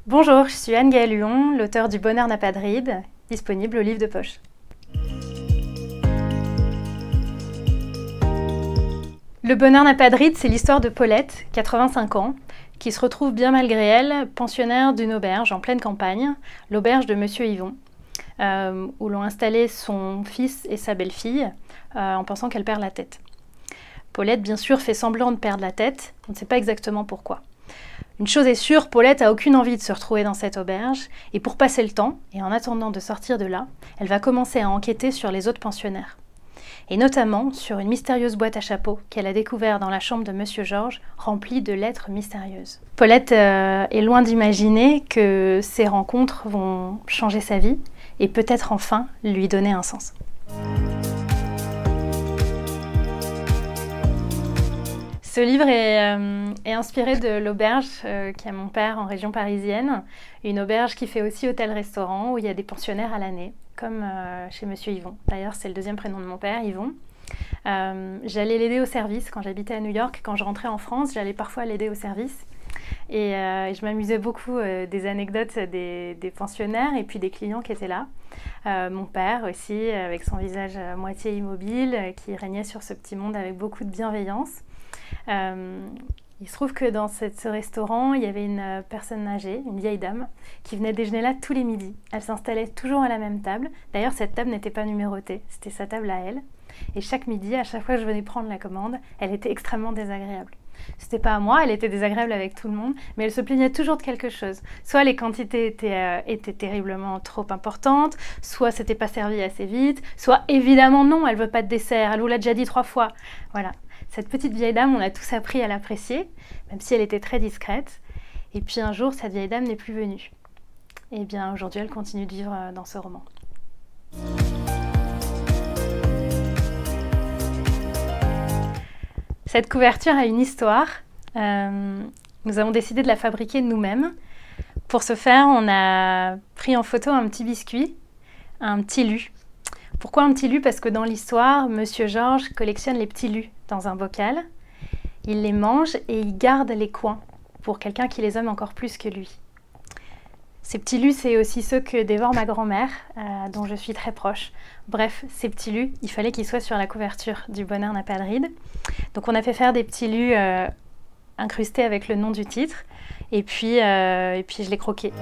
Bonjour, je suis Anne-Gaëlle Huon, l'auteure du Bonheur n'a pas de rides, disponible au livre de poche. Le Bonheur n'a pas de rides, c'est l'histoire de Paulette, 85 ans, qui se retrouve bien malgré elle pensionnaire d'une auberge en pleine campagne, l'auberge de Monsieur Yvon, où l'ont installé son fils et sa belle-fille, en pensant qu'elle perd la tête. Paulette, bien sûr, fait semblant de perdre la tête, on ne sait pas exactement pourquoi. Une chose est sûre, Paulette a aucune envie de se retrouver dans cette auberge, et pour passer le temps, et en attendant de sortir de là, elle va commencer à enquêter sur les autres pensionnaires. Et notamment sur une mystérieuse boîte à chapeau qu'elle a découverte dans la chambre de Monsieur Georges, remplie de lettres mystérieuses. Paulette est loin d'imaginer que ces rencontres vont changer sa vie, et peut-être enfin lui donner un sens. Ce livre est inspiré de l'auberge qu'a mon père en région parisienne, une auberge qui fait aussi hôtel-restaurant où il y a des pensionnaires à l'année, comme chez Monsieur Yvon. D'ailleurs, c'est le deuxième prénom de mon père, Yvon. J'allais l'aider au service quand j'habitais à New York. Quand je rentrais en France, j'allais parfois l'aider au service. Et je m'amusais beaucoup des anecdotes des pensionnaires et puis des clients qui étaient là. Mon père aussi, avec son visage à moitié immobile, qui régnait sur ce petit monde avec beaucoup de bienveillance. Il se trouve que dans ce restaurant, il y avait une personne âgée, une vieille dame, qui venait déjeuner là tous les midis. Elle s'installait toujours à la même table. D'ailleurs, cette table n'était pas numérotée, c'était sa table à elle. Et chaque midi, à chaque fois que je venais prendre la commande, elle était extrêmement désagréable. C'était pas à moi, elle était désagréable avec tout le monde, mais elle se plaignait toujours de quelque chose. Soit les quantités étaient terriblement trop importantes, soit c'était pas servi assez vite, soit évidemment non, elle veut pas de dessert, elle vous l'a déjà dit 3 fois. Voilà. Cette petite vieille dame, on a tous appris à l'apprécier, même si elle était très discrète. Et puis un jour, cette vieille dame n'est plus venue. Et bien aujourd'hui, elle continue de vivre dans ce roman. Cette couverture a une histoire. Nous avons décidé de la fabriquer nous-mêmes. Pour ce faire, on a pris en photo un petit biscuit, un petit lu. Pourquoi un petit lu? Parce que dans l'histoire, Monsieur Georges collectionne les petits lus dans un bocal. Il les mange et il garde les coins pour quelqu'un qui les aime encore plus que lui. Ces petits lus, c'est aussi ceux que dévore ma grand-mère, dont je suis très proche. Bref, ces petits lus, il fallait qu'ils soient sur la couverture du Bonheur n'a pas de rides. Donc on a fait faire des petits lus incrustés avec le nom du titre et puis je l'ai croqué.